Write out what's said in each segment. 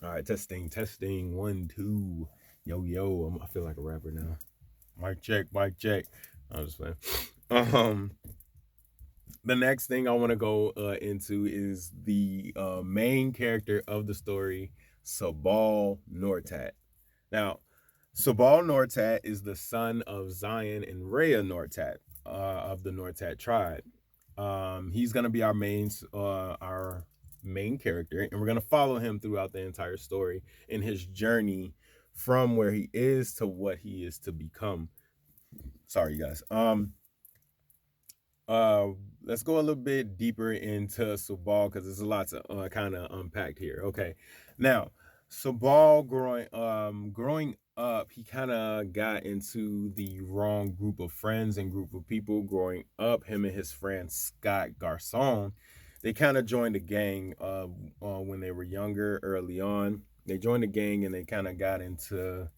All right, testing. 1, 2. Yo. I feel like a rapper now. Mic check, mic check. I'm just playing. Um, the next thing I want to go into is the main character of the story, Sabal Nortat. Now, Sabal Nortat is the son of Zion and Rhea Nortat of the Nortat tribe. He's gonna be our main character, and we're gonna follow him throughout the entire story in his journey from where he is to what he is to become. Sorry, you guys. Uh, let's go a little bit deeper into Sabal because there's a lot to kind of unpack here. Okay, now Sabal growing up, he kind of got into the wrong group of friends and group of people. Growing up, him and his friend Scott Garcon, they kind of joined a gang when they were younger, early on. They joined a gang and they kind of got into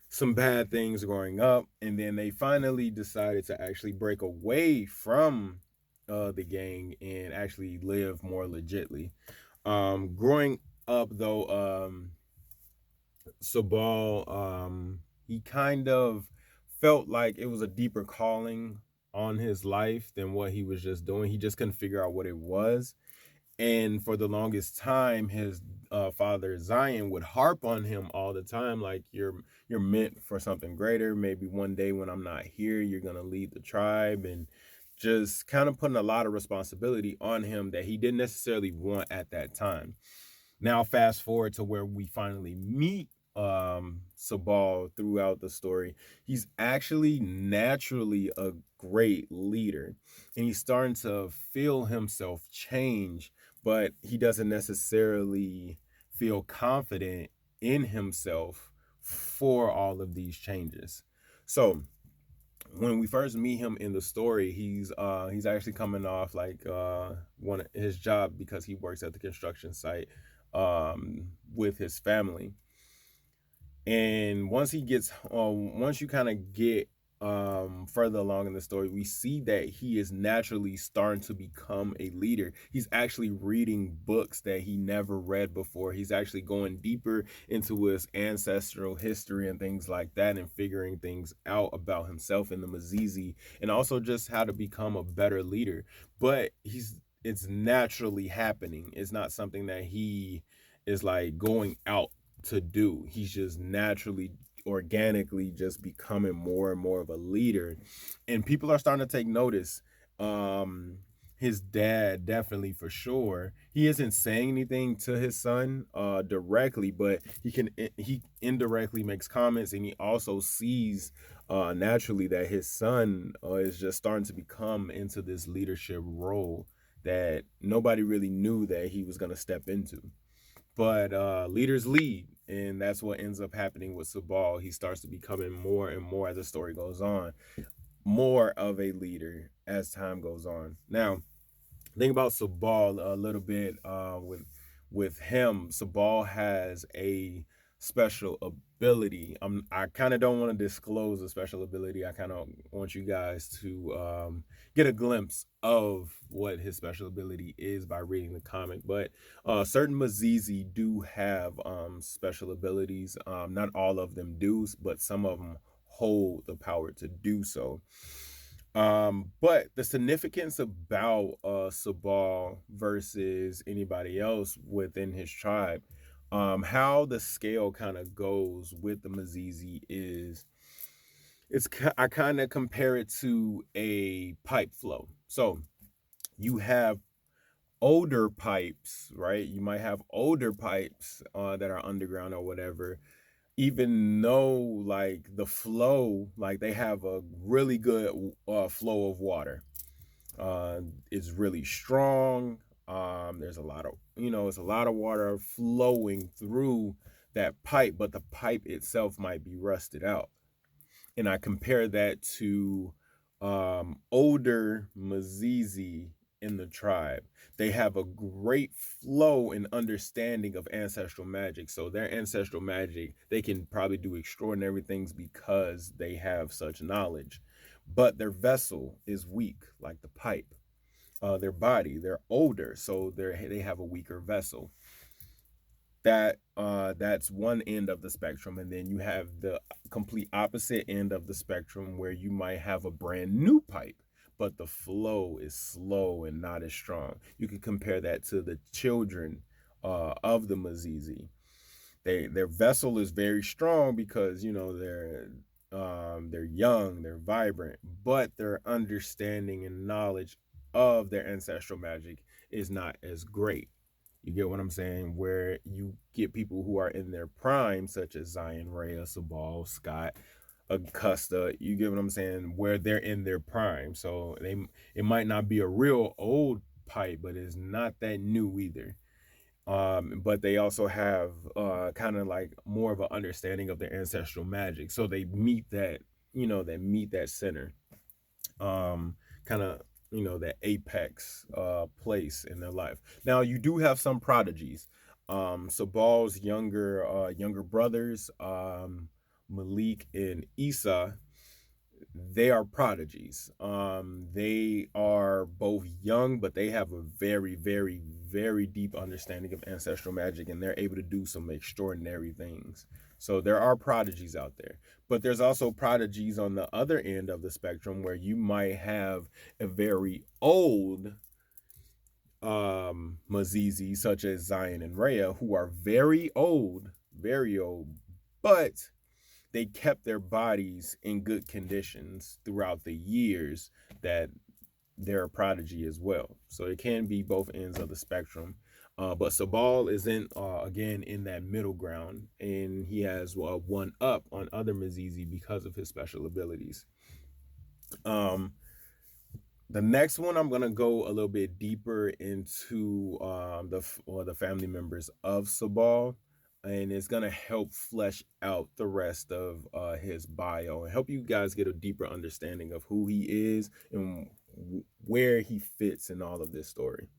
some bad things growing up, and then they finally decided to actually break away from the gang and actually live more legitly. Growing up though, Sabal, he kind of felt like it was a deeper calling on his life than what he was just doing. He just couldn't figure out what it was, and for the longest time, his father Zion would harp on him all the time, like you're meant for something greater. Maybe one day when I'm not here, you're gonna lead the tribe, and just kind of putting a lot of responsibility on him that he didn't necessarily want at that time. Now, fast forward to where we finally meet Sabal throughout the story. He's actually naturally a great leader, and he's starting to feel himself change, but he doesn't necessarily feel confident in himself for all of these changes. So when we first meet him in the story, he's actually coming off like one of his job because he works at the construction site with his family. And once you kind of get further along in the story, we see that he is naturally starting to become a leader. He's actually reading books that he never read before. He's actually going deeper into his ancestral history and things like that, and figuring things out about himself and the Mazizi, and also just how to become a better leader. But it's naturally happening. It's not something that he is like going out to do. He's just naturally, organically, just becoming more and more of a leader, and people are starting to take notice. His dad, definitely, for sure, he isn't saying anything to his son directly, but he indirectly makes comments, and he also sees naturally that his son is just starting to become into this leadership role that nobody really knew that he was going to step into. But leaders lead, and that's what ends up happening with Sabal. He starts to becoming more and more as the story goes on, more of a leader as time goes on. Now, think about Sabal a little bit. With him, Sabal has a special ability. I kind of don't want to disclose a special ability. I kind of want you guys to get a glimpse of what his special ability is by reading the comic. But certain Mazizi do have special abilities. Not all of them do, but some of them hold the power to do so. But the significance about Sabal versus anybody else within his tribe, how the scale kind of goes with the Mazizi is I kind of compare it to a pipe flow. So you have older pipes, right? You might have older pipes that are underground or whatever, even though like the flow, like they have a really good flow of water. It's really strong. There's a lot of, it's a lot of water flowing through that pipe, but the pipe itself might be rusted out. And I compare that to older Mazizi in the tribe. They have a great flow and understanding of ancestral magic. So their ancestral magic, they can probably do extraordinary things because they have such knowledge. But their vessel is weak, like the pipe. Their body, they're older, so they have a weaker vessel. that's one end of the spectrum, and then you have the complete opposite end of the spectrum where you might have a brand new pipe, but the flow is slow and not as strong. You can compare that to the children of the Mazizi. Their vessel is very strong because they're young, they're vibrant, but their understanding and knowledge of their ancestral magic is not as great. You get what I'm saying? Where you get people who are in their prime, such as Zion, Rhea, Sabal, Scott, Augusta. You get what I'm saying? Where they're in their prime, so it might not be a real old pipe, but it's not that new either. But they also have kind of like more of an understanding of their ancestral magic, so they meet that meet that center, kind of that apex place in their life. Now you do have some prodigies. Sabal's younger brothers, Malik and Isa, they are prodigies. They are both young, but they have a very, very, very deep understanding of ancestral magic, and they're able to do some extraordinary things. So there are prodigies out there, but there's also prodigies on the other end of the spectrum where you might have a very old Mazizi, such as Zion and Rhea, who are very old, but they kept their bodies in good conditions throughout the years that they're a prodigy as well. So it can be both ends of the spectrum. But Sabal is again in that middle ground, and he has one up on other Mazizi because of his special abilities. Um, the next one, I'm gonna go a little bit deeper into the family members of Sabal, and it's gonna help flesh out the rest of his bio and help you guys get a deeper understanding of who he is and where he fits in all of this story.